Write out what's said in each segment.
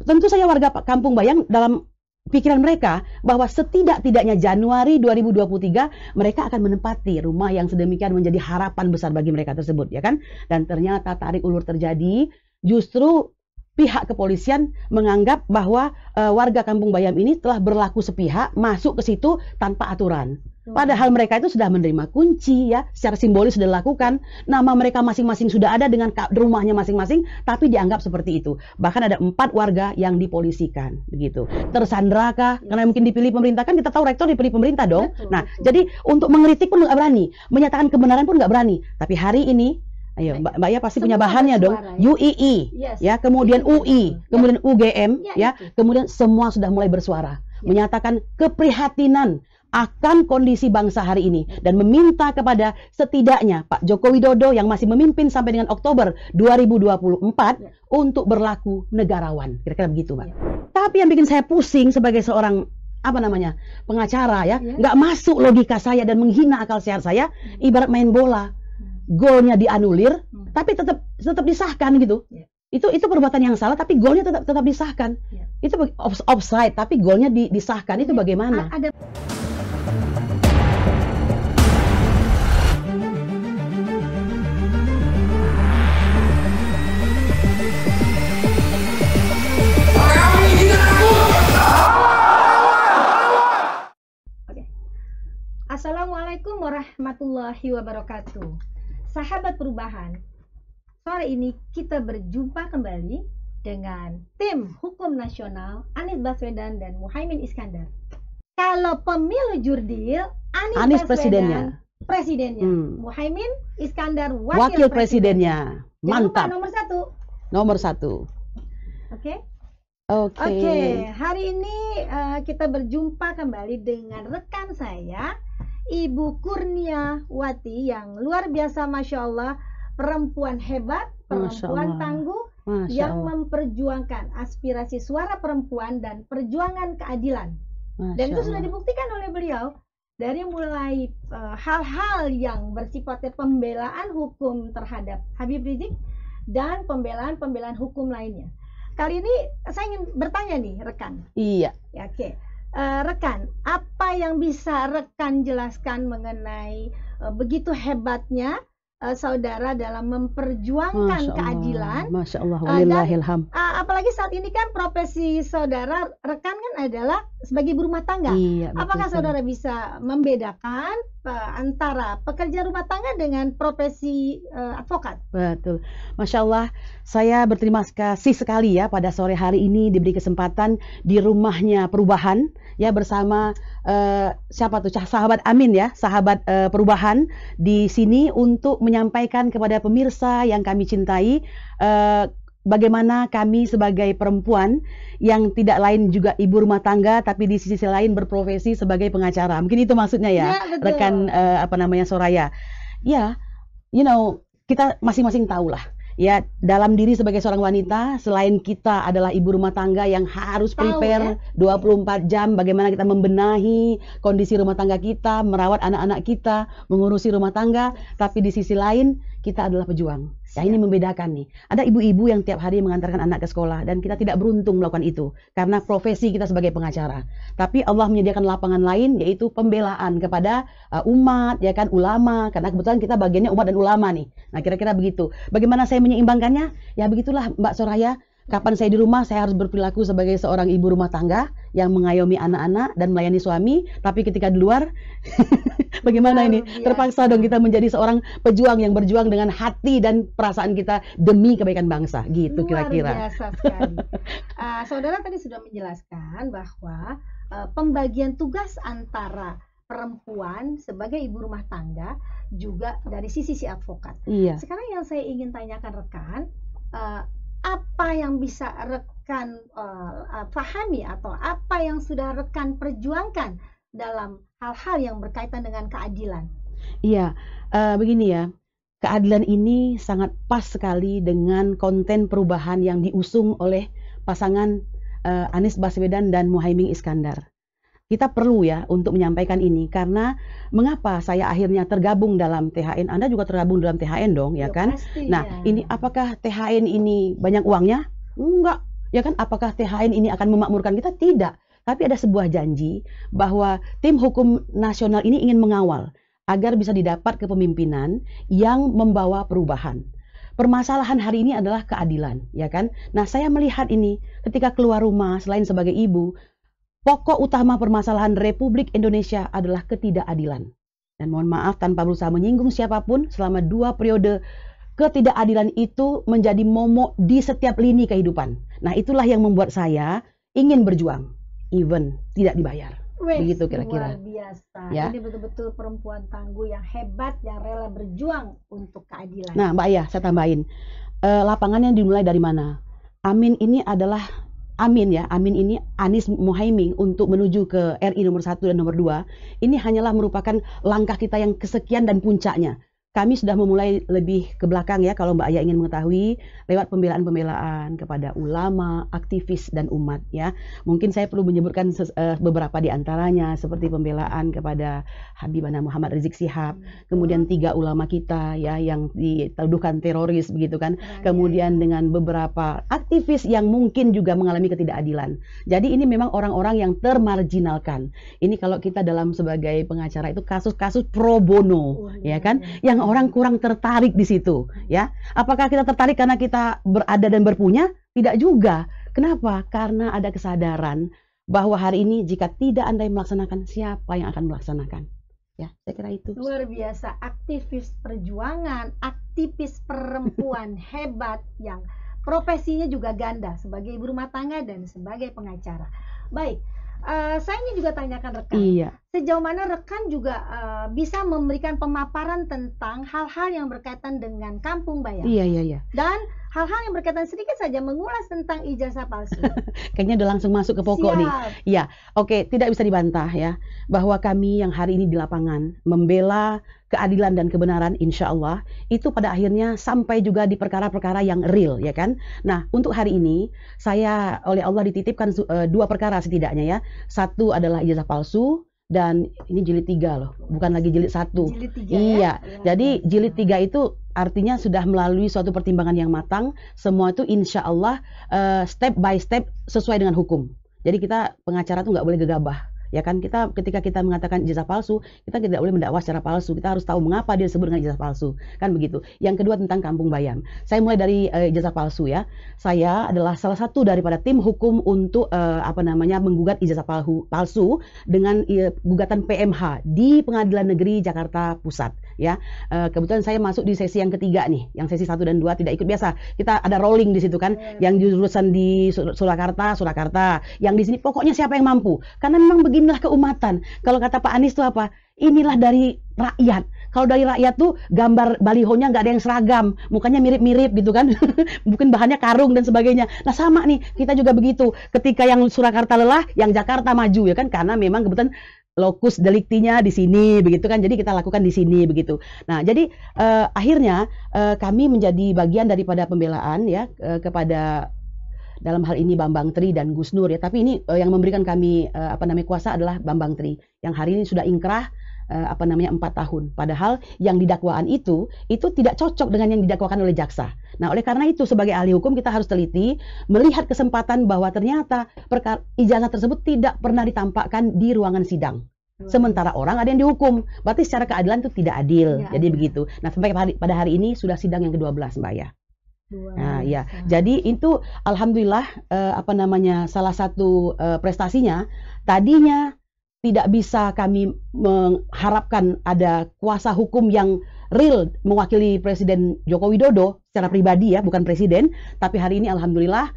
tentu saja warga Kampung Bayam dalam pikiran mereka bahwa setidak-tidaknya Januari 2023 mereka akan menempati rumah yang sedemikian menjadi harapan besar bagi mereka tersebut, ya kan? Dan ternyata tarik ulur terjadi, justru pihak kepolisian menganggap bahwa warga Kampung Bayam ini telah berlaku sepihak masuk ke situ tanpa aturan. Padahal mereka itu sudah menerima kunci, ya, secara simbolis sudah dilakukan. Nama mereka masing-masing sudah ada dengan rumahnya masing-masing, tapi dianggap seperti itu. Bahkan ada 4 warga yang dipolisikan, begitu. Tersandarakah? Karena mungkin dipilih pemerintah, kan kita tahu rektor dipilih pemerintah dong. Jadi untuk mengkritik pun nggak berani, menyatakan kebenaran pun nggak berani. Tapi hari ini, ayo Mbak Ya pasti punya bahannya dong. UII, ya, kemudian UI, kemudian UGM, ya, kemudian semua sudah mulai bersuara, menyatakan keprihatinan akan kondisi bangsa hari ini dan meminta kepada setidaknya Pak Joko Widodo yang masih memimpin sampai dengan Oktober 2024 untuk berlaku negarawan. Kira-kira begitu, Mbak. Tapi yang bikin saya pusing sebagai seorang pengacara, ya, nggak masuk logika saya dan menghina akal sehat saya, ibarat main bola. Golnya dianulir, tapi tetap disahkan gitu. Itu perbuatan yang salah, tapi golnya tetap disahkan. Itu offside, tapi golnya disahkan. Itu bagaimana? Assalamualaikum warahmatullahi wabarakatuh. Sahabat perubahan, sore ini kita berjumpa kembali dengan tim hukum nasional Anies Baswedan dan Muhaimin Iskandar. Kalau pemilu jurdil, Anies Baswedan presidennya, Muhaimin Iskandar wakil presidennya. Mantap. Nomor 1. Nomor 1. Oke. Hari ini kita berjumpa kembali dengan rekan saya, Ibu Kurniawati, yang luar biasa, Masya Allah, perempuan hebat, perempuan tangguh, yang memperjuangkan aspirasi suara perempuan dan perjuangan keadilan. Dan itu sudah dibuktikan oleh beliau dari mulai hal-hal yang bersifatnya pembelaan hukum terhadap Habib Rizik dan pembelaan hukum lainnya. Kali ini saya ingin bertanya nih, rekan. Iya. Rekan, apa yang bisa rekan jelaskan mengenai begitu hebatnya saudara dalam memperjuangkan keadilan? Masya Allah, walillahilham. Apalagi saat ini kan profesi saudara rekan kan adalah sebagai ibu rumah tangga. Apakah saudara bisa membedakan antara pekerja rumah tangga dengan profesi advokat? Betul. Masya Allah, saya berterima kasih sekali ya pada sore hari ini diberi kesempatan di rumahnya perubahan, ya, bersama siapa tuh, sahabat Amin, ya, sahabat perubahan di sini untuk menyampaikan kepada pemirsa yang kami cintai bagaimana kami sebagai perempuan yang tidak lain juga ibu rumah tangga, tapi di sisi lain berprofesi sebagai pengacara. Mungkin itu maksudnya ya, rekan Soraya. Ya, kita masing-masing tahu lah. Ya, dalam diri sebagai seorang wanita, selain kita adalah ibu rumah tangga yang harus prepare 24 jam bagaimana kita membenahi kondisi rumah tangga kita, merawat anak-anak kita, mengurusi rumah tangga, tapi di sisi lain kita adalah pejuang. Ya, ini membedakan nih. Ada ibu-ibu yang tiap hari mengantarkan anak ke sekolah dan kita tidak beruntung melakukan itu karena profesi kita sebagai pengacara. Tapi Allah menyediakan lapangan lain, yaitu pembelaan kepada umat, ya kan, ulama, karena kebetulan kita bagiannya umat dan ulama nih. Nah, kira-kira begitu. Bagaimana saya menyeimbangkannya? Ya begitulah Mbak Soraya. Kapan saya di rumah, saya harus berperilaku sebagai seorang ibu rumah tangga yang mengayomi anak-anak dan melayani suami. Tapi ketika di luar, bagaimana ini? Terpaksa dong kita menjadi seorang pejuang yang berjuang dengan hati dan perasaan kita demi kebaikan bangsa. Gitu kira-kira. Luar biasa sekali. Saudara tadi sudah menjelaskan bahwa pembagian tugas antara perempuan sebagai ibu rumah tangga juga dari sisi si advokat. Sekarang yang saya ingin tanyakan rekan, apa yang bisa rekan pahami atau apa yang sudah rekan perjuangkan dalam hal-hal yang berkaitan dengan keadilan? Iya, begini ya, keadilan ini sangat pas sekali dengan konten perubahan yang diusung oleh pasangan Anies Baswedan dan Muhaimin Iskandar. Kita perlu ya untuk menyampaikan ini, karena mengapa saya akhirnya tergabung dalam THN? Anda juga tergabung dalam THN dong, ya kan? Pasti, nah, ini apakah THN ini banyak uangnya? Enggak. Ya kan, apakah THN ini akan memakmurkan kita? Tidak. Tapi ada sebuah janji bahwa tim hukum nasional ini ingin mengawal agar bisa didapat kepemimpinan yang membawa perubahan. Permasalahan hari ini adalah keadilan, ya kan? Nah, saya melihat ini ketika keluar rumah selain sebagai ibu, pokok utama permasalahan Republik Indonesia adalah ketidakadilan. Dan mohon maaf tanpa berusaha menyinggung siapapun, selama 2 periode ketidakadilan itu menjadi momok di setiap lini kehidupan. Nah, itulah yang membuat saya ingin berjuang, even tidak dibayar. Begitu kira-kira. Luar biasa. Ya. Ini betul-betul perempuan tangguh yang hebat, yang rela berjuang untuk keadilan. Nah, Mbak Ayah, saya tambahin. Lapangannya dimulai dari mana? Amin ini adalah Amin ya, Amin ini Anies Muhaimin untuk menuju ke RI nomor 1 dan nomor 2. Ini hanyalah merupakan langkah kita yang kesekian dan puncaknya. Kami sudah memulai lebih ke belakang ya, kalau Mbak Ayah ingin mengetahui, lewat pembelaan-pembelaan kepada ulama, aktivis, dan umat ya. Mungkin saya perlu menyebutkan beberapa di antaranya, seperti pembelaan kepada Habibana Muhammad Rizik Syihab, kemudian 3 ulama kita ya yang dituduhkan teroris begitu kan, kemudian dengan beberapa aktivis yang mungkin juga mengalami ketidakadilan. Jadi ini memang orang-orang yang termarginalkan. Ini kalau kita dalam sebagai pengacara itu kasus-kasus pro bono, ya kan, yang orang kurang tertarik di situ ya. Apakah kita tertarik karena kita berada dan berpunya? Tidak juga. Kenapa? Karena ada kesadaran bahwa hari ini jika tidak Anda yang melaksanakan, siapa yang akan melaksanakan? Ya, saya kira itu. Luar biasa, aktivis perjuangan, aktivis perempuan hebat yang profesinya juga ganda sebagai ibu rumah tangga dan sebagai pengacara. Baik, saya ingin juga tanyakan rekan. Iya. Sejauh mana rekan juga bisa memberikan pemaparan tentang hal-hal yang berkaitan dengan Kampung Bayam. Iya. Dan hal-hal yang berkaitan sedikit saja mengulas tentang ijazah palsu. Kayaknya udah langsung masuk ke pokok nih. Iya, oke, tidak bisa dibantah ya bahwa kami yang hari ini di lapangan membela keadilan dan kebenaran, insya Allah itu pada akhirnya sampai juga di perkara-perkara yang real ya kan. Nah, untuk hari ini saya oleh Allah dititipkan 2 perkara setidaknya ya. Satu adalah ijazah palsu. Dan ini jilid 3 loh, bukan lagi jilid 1. Jilid 3 iya, ya? Jadi jilid 3 itu artinya sudah melalui suatu pertimbangan yang matang. Semua itu insya Allah step by step sesuai dengan hukum. Jadi kita pengacara tuh nggak boleh gegabah. Ya kan, kita ketika kita mengatakan ijazah palsu, kita tidak boleh mendakwa secara palsu. Kita harus tahu mengapa dia disebut dengan ijazah palsu, kan begitu. Yang kedua tentang Kampung Bayam. Saya mulai dari ijazah palsu ya. Saya adalah salah satu daripada tim hukum untuk menggugat ijazah palsu dengan gugatan PMH di Pengadilan Negeri Jakarta Pusat ya. Kebetulan saya masuk di sesi yang ketiga nih. Yang sesi 1 dan 2 tidak ikut biasa. Kita ada rolling di situ kan. Yang jurusan di Surakarta. Yang di sini pokoknya siapa yang mampu. Karena memang beginilah keumatan. Kalau kata Pak Anies itu apa? Inilah dari rakyat. Kalau dari rakyat tuh gambar balihonya nggak ada yang seragam, mukanya mirip-mirip gitu kan. Mungkin bahannya karung dan sebagainya. Nah sama nih, kita juga begitu. Ketika yang Surakarta lelah, yang Jakarta maju ya kan, karena memang kebetulan lokus deliktinya di sini begitu kan. Jadi kita lakukan di sini begitu. Nah, jadi akhirnya kami menjadi bagian daripada pembelaan ya kepada dalam hal ini Bambang Tri dan Gus Nur ya. Tapi ini yang memberikan kami kuasa adalah Bambang Tri yang hari ini sudah ingkrah 4 tahun. Padahal yang didakwaan itu tidak cocok dengan yang didakwakan oleh jaksa. Nah, oleh karena itu sebagai ahli hukum kita harus teliti melihat kesempatan bahwa ternyata perkara ijazah tersebut tidak pernah ditampakkan di ruangan sidang. Sementara orang ada yang dihukum. Berarti secara keadilan itu tidak adil. Ya, jadi begitu. Nah, sampai pada hari ini sudah sidang yang ke-12, Mbak ya. Nah, ya. Jadi itu alhamdulillah salah satu prestasinya. Tadinya tidak bisa kami mengharapkan ada kuasa hukum yang real mewakili Presiden Joko Widodo secara pribadi ya, bukan presiden. Tapi hari ini alhamdulillah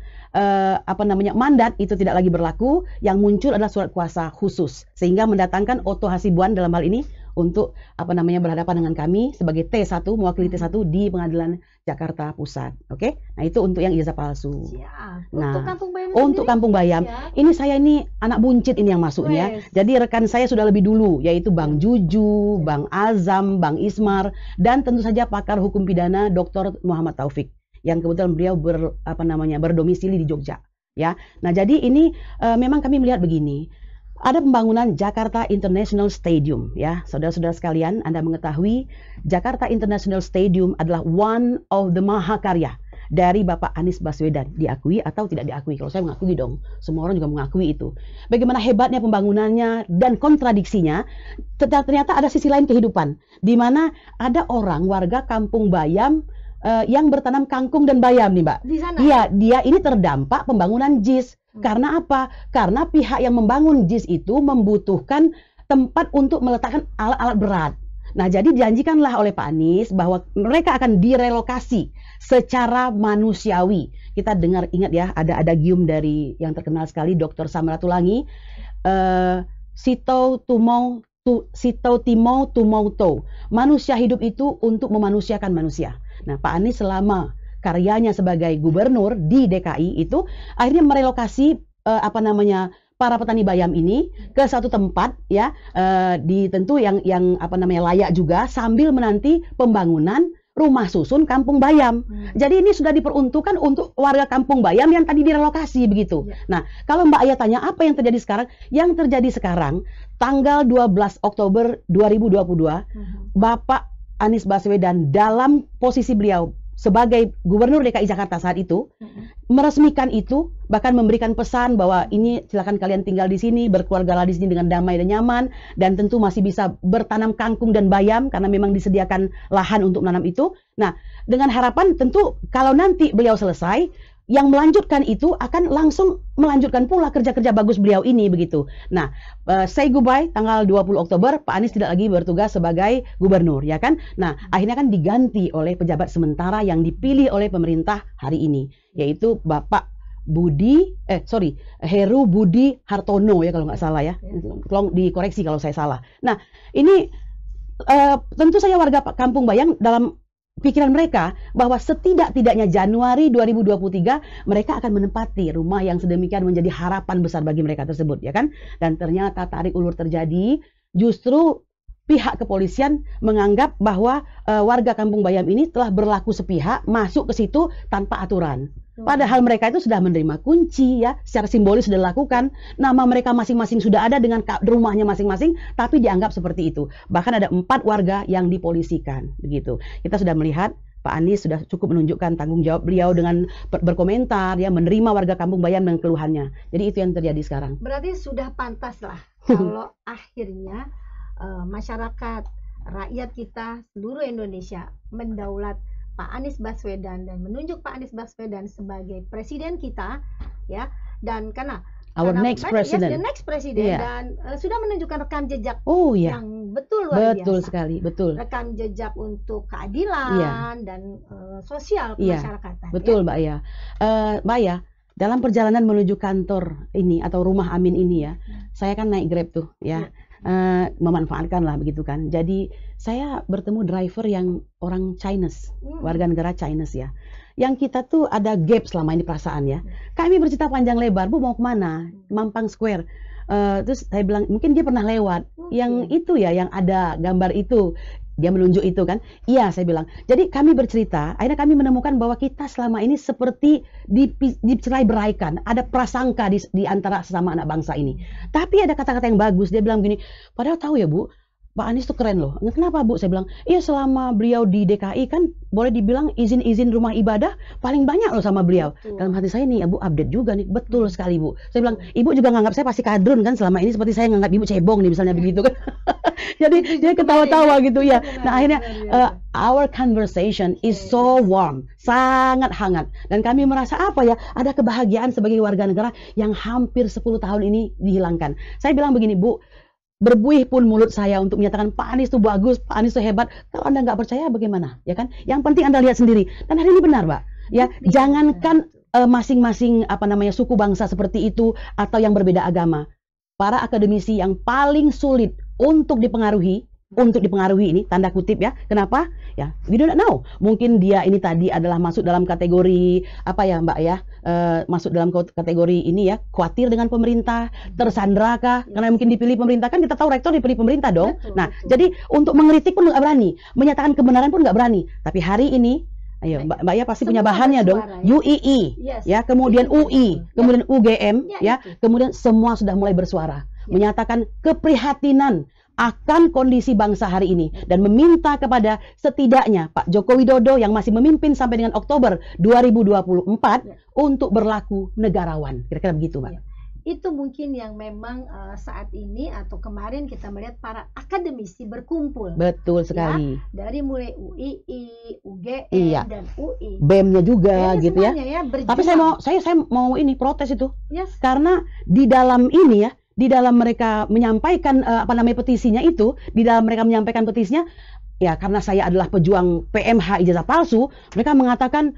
mandat itu tidak lagi berlaku. Yang muncul adalah surat kuasa khusus sehingga mendatangkan Otto Hasibuan dalam hal ini untuk berhadapan dengan kami sebagai T1 mewakili T1 di Pengadilan Jakarta Pusat. Oke? Nah, itu untuk yang ijazah palsu. Siap. Nah, untuk Kampung Bayam, ini saya ini anak buncit ini yang masuknya. Jadi rekan saya sudah lebih dulu, yaitu Bang Juju, Bang Azam, Bang Ismar, dan tentu saja pakar hukum pidana Dr. Muhammad Taufik yang kebetulan beliau berdomisili di Jogja. Ya. Nah, jadi ini memang kami melihat begini. Ada pembangunan Jakarta International Stadium ya. Saudara-saudara sekalian, Anda mengetahui Jakarta International Stadium adalah one of the mahakarya dari Bapak Anies Baswedan, diakui atau tidak diakui. Kalau saya mengakui dong, semua orang juga mengakui itu. Bagaimana hebatnya pembangunannya dan kontradiksinya, ternyata ada sisi lain kehidupan, di mana ada orang warga Kampung Bayam yang bertanam kangkung dan bayam nih, Mbak. Di sana. Dia ini terdampak pembangunan JIS. Karena apa? Karena pihak yang membangun JIS itu membutuhkan tempat untuk meletakkan alat-alat berat. Nah, jadi dijanjikanlah oleh Pak Anies bahwa mereka akan direlokasi secara manusiawi. Kita dengar, ingat ya, ada gium dari yang terkenal sekali, Dr. Samratulangi, Sito Timau Tumauto. Manusia hidup itu untuk memanusiakan manusia. Nah, Pak Anies selama karyanya sebagai gubernur di DKI itu akhirnya merelokasi para petani bayam ini ke satu tempat ya, tentu yang layak juga, sambil menanti pembangunan rumah susun Kampung Bayam. Jadi ini sudah diperuntukkan untuk warga Kampung Bayam yang tadi direlokasi begitu. Nah, kalau Mbak Aya tanya apa yang terjadi sekarang? Yang terjadi sekarang tanggal 12 Oktober 2022, Bapak Anies Baswedan dalam posisi beliau sebagai Gubernur DKI Jakarta saat itu meresmikan itu, bahkan memberikan pesan bahwa ini silakan kalian tinggal di sini, berkeluargalah di sini dengan damai dan nyaman, dan tentu masih bisa bertanam kangkung dan bayam karena memang disediakan lahan untuk menanam itu. Nah, dengan harapan tentu kalau nanti beliau selesai, yang melanjutkan itu akan langsung melanjutkan pula kerja-kerja bagus beliau ini begitu. Nah, say goodbye tanggal 20 Oktober, Pak Anies tidak lagi bertugas sebagai gubernur, ya kan? Nah, akhirnya kan diganti oleh pejabat sementara yang dipilih oleh pemerintah hari ini, yaitu Bapak Heru Budi Hartono ya kalau nggak salah ya. Tolong dikoreksi kalau saya salah. Nah, ini tentu saja warga Kampung Bayam dalam pikiran mereka bahwa setidak-tidaknya Januari 2023 mereka akan menempati rumah yang sedemikian menjadi harapan besar bagi mereka tersebut, ya kan? Dan ternyata tarik ulur terjadi, justru pihak kepolisian menganggap bahwa warga Kampung Bayam ini telah berlaku sepihak masuk ke situ tanpa aturan. Padahal mereka itu sudah menerima kunci ya, secara simbolis sudah dilakukan, nama mereka masing-masing sudah ada dengan rumahnya masing-masing, tapi dianggap seperti itu. Bahkan ada 4 warga yang dipolisikan, begitu. Kita sudah melihat Pak Anies sudah cukup menunjukkan tanggung jawab beliau dengan berkomentar ya, menerima warga Kampung Bayam dan keluhannya. Jadi itu yang terjadi sekarang. Berarti sudah pantas lah kalau akhirnya masyarakat, rakyat kita, seluruh Indonesia mendaulat Pak Anies Baswedan dan menunjuk Pak Anies Baswedan sebagai presiden kita, ya, dan karena next president, the next president, dan sudah menunjukkan rekam jejak yang luar biasa. Betul sekali, betul. Rekam jejak untuk keadilan dan sosial kemasyarakatan. Betul, Mbak Aya. Mbak Aya, dalam perjalanan menuju kantor ini atau rumah Amin ini ya, saya kan naik Grab tuh ya. Memanfaatkan lah begitu kan. Jadi saya bertemu driver yang orang Chinese, warga negara Chinese ya. Yang kita tuh ada gap selama ini perasaan ya. Kami bercerita panjang lebar, Bu mau kemana? Mampang Square. Terus saya bilang mungkin dia pernah lewat. Yang itu ya, yang ada gambar itu. Dia menunjuk itu kan. Iya, saya bilang. Jadi kami bercerita, akhirnya kami menemukan bahwa kita selama ini seperti dicerai-beraikan. Ada prasangka di antara sesama anak bangsa ini. Tapi ada kata-kata yang bagus. Dia bilang gini, padahal tahu ya Bu, Pak Anies tuh keren loh. Kenapa Bu? Saya bilang, iya selama beliau di DKI kan boleh dibilang izin-izin rumah ibadah paling banyak loh sama beliau. Dalam hati saya nih, Bu update juga nih. Betul sekali Bu. Saya bilang, Ibu juga nganggap saya pasti kadrun kan selama ini seperti saya nganggap Ibu cebong nih misalnya begitu kan. Jadi dia ketawa-tawa gitu ya. Nah akhirnya our conversation is so warm, sangat hangat. Dan kami merasa apa ya, ada kebahagiaan sebagai warga negara yang hampir 10 tahun ini dihilangkan. Saya bilang begini Bu, berbuih pun mulut saya untuk menyatakan Pak Anies itu bagus, Pak Anies itu hebat. Kalau Anda nggak percaya bagaimana, ya kan? Yang penting Anda lihat sendiri. Dan hari ini benar, Pak. Ya, jangankan masing-masing suku bangsa seperti itu atau yang berbeda agama. Para akademisi yang paling sulit untuk dipengaruhi ini tanda kutip ya. Kenapa? Ya, we do not know. Mungkin dia ini tadi adalah masuk dalam kategori apa ya, Mbak ya? Masuk dalam kategori ini ya, khawatir dengan pemerintah, tersandrakah? Karena mungkin dipilih pemerintah, kan kita tahu rektor dipilih pemerintah dong. Jadi untuk mengkritik pun nggak berani, menyatakan kebenaran pun nggak berani. Tapi hari ini, ayo Mbak ya pasti punya bahannya dong. UII, ya, kemudian UI, kemudian UGM, ya, kemudian semua sudah mulai bersuara. menyatakan keprihatinan akan kondisi bangsa hari ini dan meminta kepada setidaknya Pak Joko Widodo yang masih memimpin sampai dengan Oktober 2024 untuk berlaku negarawan. Kira-kira begitu, Mbak. Itu mungkin yang memang saat ini atau kemarin kita melihat para akademisi berkumpul. Betul sekali. Dari mulai UII, UGM, dan UI. BEM-nya juga BEM gitu ya. Tapi saya mau ini protes itu. Karena di dalam ini ya, di dalam mereka menyampaikan petisinya itu, di dalam mereka menyampaikan petisinya, ya karena saya adalah pejuang PMH ijazah palsu, mereka mengatakan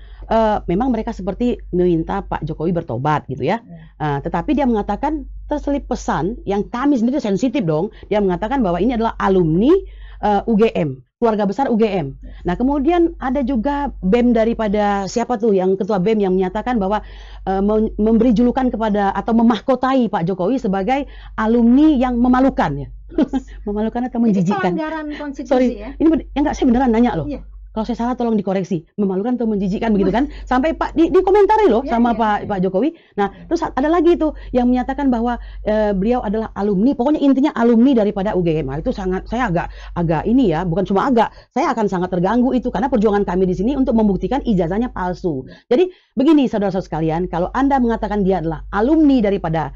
memang mereka seperti meminta Pak Jokowi bertobat gitu ya. Tetapi dia mengatakan terselip pesan yang kami sendiri sensitif dong. Dia mengatakan bahwa ini adalah alumni UGM, keluarga besar UGM. Nah kemudian ada juga BEM daripada siapa tuh yang ketua BEM yang menyatakan bahwa memberi julukan kepada atau memahkotai Pak Jokowi sebagai alumni yang memalukan ya. Memalukan atau menjijikkan. Pelanggaran konstitusi. Sorry, ya. Ini enggak, saya beneran nanya loh. Iya. Kalau saya salah tolong dikoreksi. Memalukan atau menjijikkan begitu kan? Sampai Pak dikomentari loh sama Pak Jokowi. Nah, terus ada lagi itu yang menyatakan bahwa beliau adalah alumni, pokoknya intinya alumni daripada UGM. Nah, itu sangat saya agak ini ya, bukan cuma agak, saya akan sangat terganggu itu karena perjuangan kami di sini untuk membuktikan ijazahnya palsu. Jadi begini saudara-saudara sekalian, kalau Anda mengatakan dia adalah alumni daripada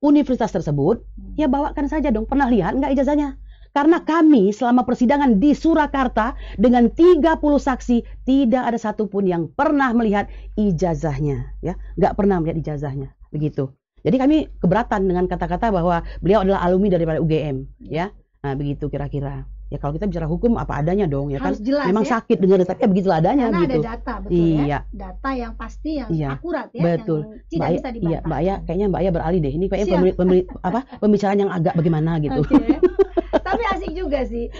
universitas tersebut, ya bawakan saja dong. Pernah lihat nggak ijazahnya? Karena kami selama persidangan di Surakarta dengan 30 saksi tidak ada satupun yang pernah melihat ijazahnya, ya, nggak pernah melihat ijazahnya, begitu. Jadi kami keberatan dengan kata-kata bahwa beliau adalah alumni daripada UGM, ya, nah begitu kira-kira. Ya kalau kita bicara hukum apa adanya dong, ya kan. Jelas, memang ya? Sakit dengar, tapi ya begitulah adanya. Karena gitu. Ada data, betul ya. Data yang pasti, yang akurat ya. Betul. Yang tidak bisa dibantah. Iya, Mbak Aya, kayaknya Mbak Aya beralih deh. Ini kayaknya pembicaraan yang agak bagaimana gitu. Okay. Tapi asik juga sih.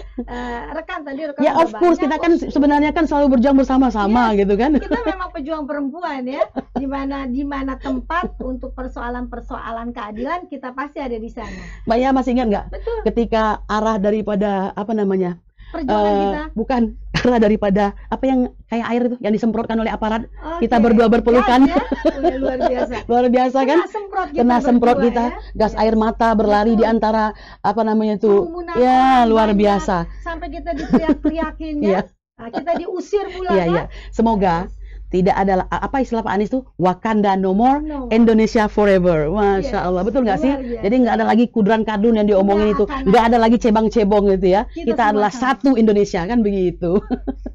Rekan ya of course, kita kan sebenarnya kan selalu berjuang bersama-sama gitu kan. Kita memang pejuang perempuan ya. Di mana tempat untuk persoalan-persoalan keadilan kita pasti ada di sana. Mbak Aya masih ingat nggak? Betul. Ketika arah daripada perjuangan kita. Bukan arah daripada apa yang kayak air itu yang disemprotkan oleh aparat, kita berdua berpelukan. Ya? Luar biasa. Luar biasa kan? Kena semprot kita, gas air mata berlari di antara ya luar biasa. Sampai kita diteriak-teriakin ya. Nah, kita diusir pula kan? Semoga tidak ada apa istilah Pak Anies tuh, Wakanda no more, Indonesia forever. Masya Allah, betul nggak sih? Jadi nggak ada lagi kudran-kadun yang diomongin itu, nggak ada lagi cebang-cebong gitu ya. Kita adalah satu Indonesia kan begitu.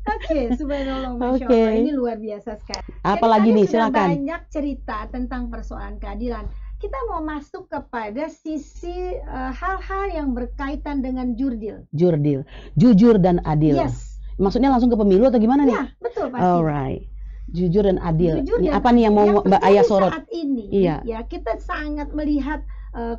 Oke, subhanallah, Masya Allah, ini luar biasa sekali. Apalagi nih, silakan. Banyak cerita tentang persoalan keadilan. Kita mau masuk kepada sisi hal-hal yang berkaitan dengan jurdil. Jujur dan adil. Yes. Maksudnya langsung ke pemilu atau gimana nih? Ya, betul pasti. Alright. Jujur dan adil. Ini apa nih yang mau Mbak Aya sorot? Saat ini, ya kita sangat melihat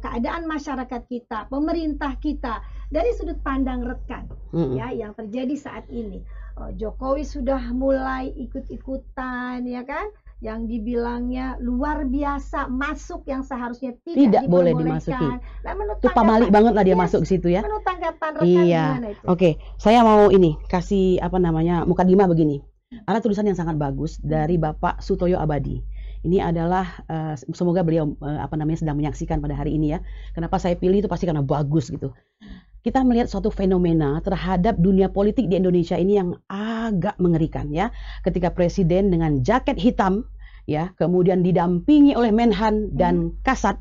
keadaan masyarakat kita, pemerintah kita dari sudut pandang rekan, ya yang terjadi saat ini. Jokowi sudah mulai ikut-ikutan, ya kan? Yang dibilangnya luar biasa masuk yang seharusnya tidak boleh dimasuki. Nah, itu pamali banget lah dia masuk ke situ ya. Menurut tanggapan rekan gimana itu? Oke, saya mau ini kasih mukadimah begini. Ada tulisan yang sangat bagus dari Bapak Sutoyo Abadi. Ini adalah semoga beliau sedang menyaksikan pada hari ini ya. Kenapa saya pilih itu pasti karena bagus gitu. Kita melihat suatu fenomena terhadap dunia politik di Indonesia ini yang agak mengerikan ya. Ketika presiden dengan jaket hitam ya, kemudian didampingi oleh Menhan dan Kasat.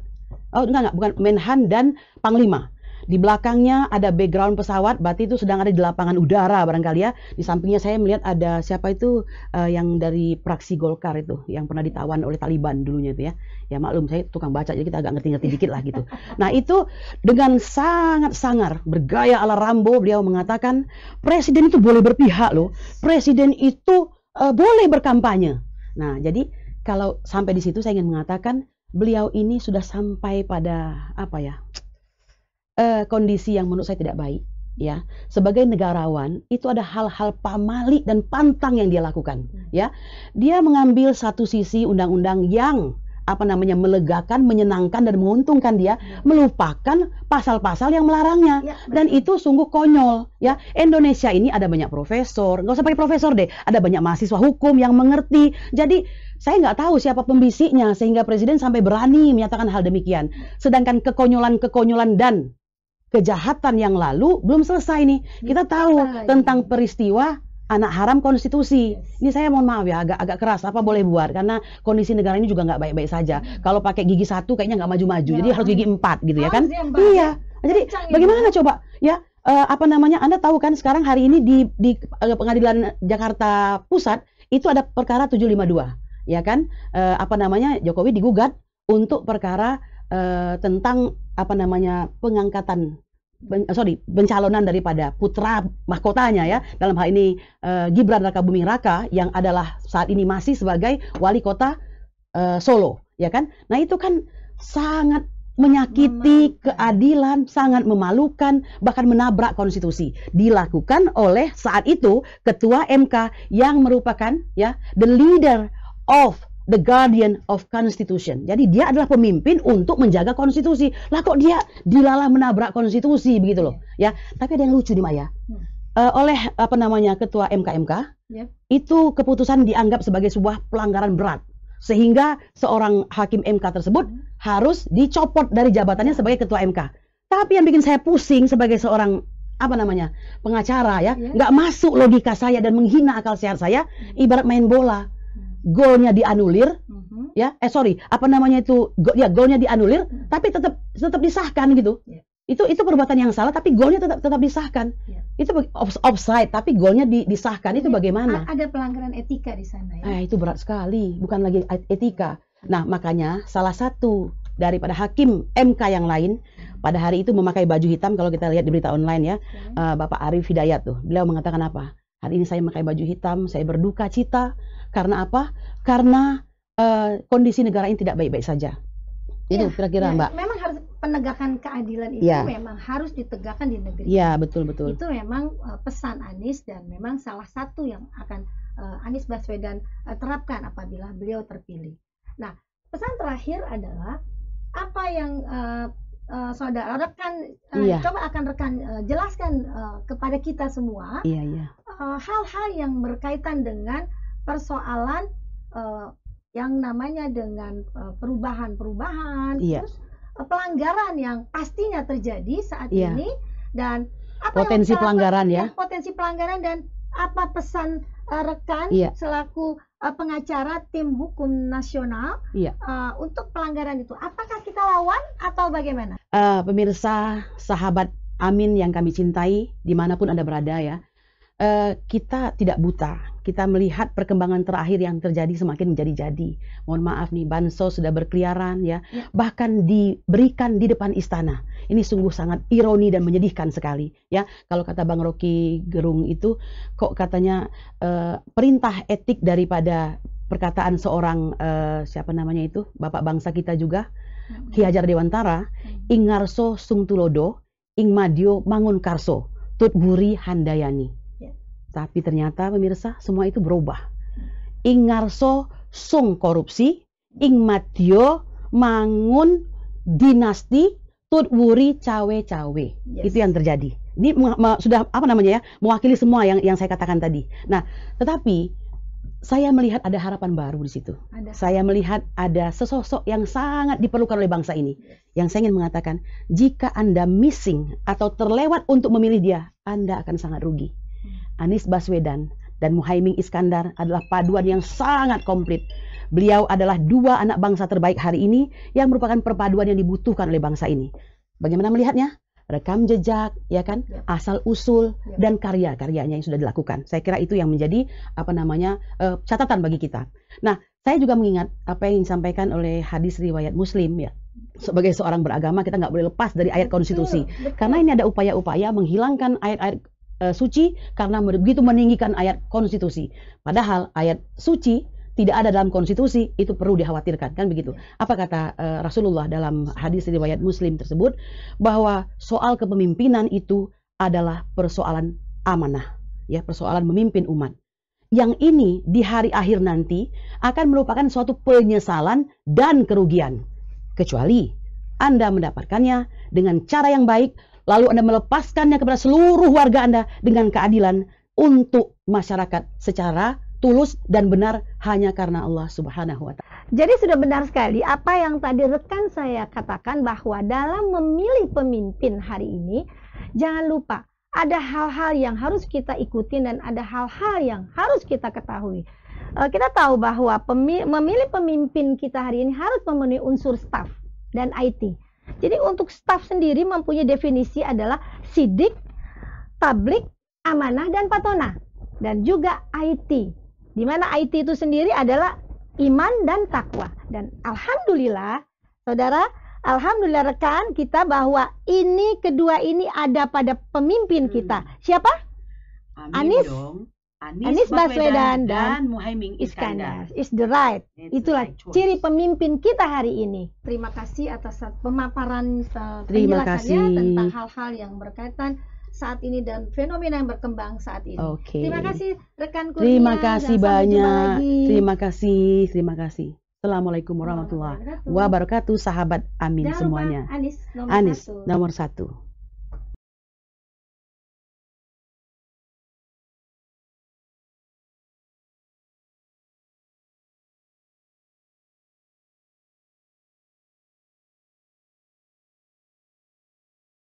Bukan Menhan dan Panglima. Di belakangnya ada background pesawat, berarti itu sedang ada di lapangan udara barangkali ya. Di sampingnya saya melihat ada siapa itu yang dari praksi Golkar itu, yang pernah ditawan oleh Taliban dulunya itu ya. Ya maklum, saya tukang baca, jadi kita agak ngerti-ngerti dikit lah gitu. Nah itu dengan sangat sangar, bergaya ala Rambo, beliau mengatakan, presiden itu boleh berpihak loh. Presiden itu boleh berkampanye. Nah jadi kalau sampai di situ saya ingin mengatakan, beliau ini sudah sampai pada kondisi yang menurut saya tidak baik ya. Sebagai negarawan itu ada hal-hal pamali dan pantang yang dia lakukan ya. Dia mengambil satu sisi undang-undang yang melegakan, menyenangkan dan menguntungkan dia, melupakan pasal-pasal yang melarangnya. Dan itu sungguh konyol ya. Indonesia ini ada banyak profesor, nggak usah pakai profesor deh, ada banyak mahasiswa hukum yang mengerti. Jadi saya nggak tahu siapa pembisiknya sehingga presiden sampai berani menyatakan hal demikian. Sedangkan kekonyolan dan kejahatan yang lalu belum selesai nih. Kita tahu tentang peristiwa anak haram konstitusi. Ini saya mohon maaf ya, agak keras, apa boleh buat, karena kondisi negara ini juga nggak baik-baik saja. Kalau pakai gigi 1 kayaknya nggak maju-maju, jadi harus gigi 4 gitu ya kan? Iya. Jadi bagaimana coba ya? Anda tahu kan sekarang hari ini di Pengadilan Jakarta Pusat itu ada perkara 752, ya kan? Jokowi digugat untuk perkara tentang pengangkatan pencalonan daripada putra mahkotanya ya, dalam hal ini Gibran Rakabuming Raka yang adalah saat ini masih sebagai wali kota Solo, ya kan? Nah itu kan sangat menyakiti keadilan, sangat memalukan, bahkan menabrak konstitusi. Dilakukan oleh saat itu ketua MK yang merupakan ya the leader of the guardian of constitution. Jadi dia adalah pemimpin untuk menjaga konstitusi. Lah kok dia dilalah menabrak konstitusi begitu loh. Ya, tapi ada yang lucu nih Maya. Oleh ketua MK itu keputusan dianggap sebagai sebuah pelanggaran berat. Sehingga seorang hakim MK tersebut harus dicopot dari jabatannya sebagai ketua MK. Tapi yang bikin saya pusing sebagai seorang pengacara ya, nggak masuk logika saya dan menghina akal sehat saya, ibarat main bola. Golnya dianulir, golnya dianulir, tapi tetap disahkan gitu. Itu perbuatan yang salah, tapi golnya tetap disahkan. Itu offside, tapi golnya disahkan. Itu bagaimana? Ada pelanggaran etika di sana ya. Itu berat sekali, bukan lagi etika. Nah makanya salah satu daripada hakim MK yang lain pada hari itu memakai baju hitam. Kalau kita lihat di berita online ya, Bapak Arief Hidayat tuh, beliau mengatakan apa? Hari ini saya memakai baju hitam, saya berduka cita. Karena apa? Karena kondisi negara ini tidak baik-baik saja. Itu kira-kira Mbak. Memang harus penegakan keadilan itu memang harus ditegakkan di negeri. Iya, betul. Itu memang pesan Anies dan memang salah satu yang akan Anies Baswedan terapkan apabila beliau terpilih. Nah, pesan terakhir adalah apa yang saudara rekan coba akan rekan jelaskan kepada kita semua. Hal-hal yang berkaitan dengan persoalan yang namanya dengan perubahan-perubahan, terus pelanggaran yang pastinya terjadi saat ini, dan apa potensi pelanggaran potensi pelanggaran, dan apa pesan rekan selaku pengacara tim hukum nasional untuk pelanggaran itu. Apakah kita lawan atau bagaimana? Pemirsa, sahabat Amin yang kami cintai dimanapun Anda berada ya, kita tidak buta. Kita melihat perkembangan terakhir yang terjadi semakin menjadi-jadi. Mohon maaf nih, bansos sudah berkeliaran ya, bahkan diberikan di depan istana. Ini sungguh sangat ironi dan menyedihkan sekali ya. Kalau kata Bang Rocky Gerung itu, kok katanya perintah etik daripada perkataan seorang bapak bangsa kita juga, Ki Hajar Dewantara, ing ngarso sung tulodo, ing madyo mangun karso, tut guri handayani. Tapi ternyata pemirsa semua itu berubah. Ing ngarso sung korupsi, ing madyo mangun dinasti, tut wuri cawe-cawe. Itu yang terjadi. Ini sudah mewakili semua yang saya katakan tadi. Nah, tetapi saya melihat ada harapan baru di situ. Saya melihat ada sesosok yang sangat diperlukan oleh bangsa ini. Yang saya ingin mengatakan, jika Anda missing atau terlewat untuk memilih dia, Anda akan sangat rugi. Anies Baswedan dan Muhaimin Iskandar adalah paduan yang sangat komplit. Beliau adalah dua anak bangsa terbaik hari ini yang merupakan perpaduan yang dibutuhkan oleh bangsa ini. Bagaimana melihatnya? Rekam jejak, ya kan, asal usul dan karya-karyanya yang sudah dilakukan. Saya kira itu yang menjadi catatan bagi kita. Nah, saya juga mengingat apa yang disampaikan oleh hadis riwayat Muslim ya. Sebagai seorang beragama kita nggak boleh lepas dari ayat konstitusi, karena ini ada upaya-upaya menghilangkan ayat-ayat suci karena begitu meninggikan ayat konstitusi. Padahal ayat suci tidak ada dalam konstitusi, itu perlu dikhawatirkan, kan begitu. Apa kata Rasulullah dalam hadis riwayat Muslim tersebut, bahwa soal kepemimpinan itu adalah persoalan amanah, ya, persoalan memimpin umat. yang ini di hari akhir nanti akan merupakan suatu penyesalan dan kerugian. Kecuali Anda mendapatkannya dengan cara yang baik, lalu Anda melepaskannya kepada seluruh warga Anda dengan keadilan untuk masyarakat secara tulus dan benar hanya karena Allah Subhanahu wa Ta'ala. Jadi sudah benar sekali apa yang tadi rekan saya katakan, bahwa dalam memilih pemimpin hari ini, jangan lupa ada hal-hal yang harus kita ikutin dan ada hal-hal yang harus kita ketahui. Kita tahu bahwa memilih pemimpin kita hari ini harus memenuhi unsur staff dan IT. Jadi untuk staff sendiri mempunyai definisi adalah sidik, tablik, amanah, dan patona. Dan juga IT, di mana IT itu sendiri adalah iman dan takwa. Dan alhamdulillah, saudara, alhamdulillah rekan kita, bahwa ini kedua ini ada pada pemimpin kita. Siapa? Anies. Anies Baswedan dan Muhaimin Iskandar. Is the right. Itulah ciri pemimpin kita hari ini. Terima kasih atas pemaparan penjelasannya tentang hal-hal yang berkaitan saat ini dan fenomena yang berkembang saat ini. Terima kasih rekan Kurnia. Terima kasih banyak. Terima kasih. Assalamualaikum warahmatullahi wabarakatuh. Sahabat Amin Jangan semuanya. Lupa, Anies nomor 1.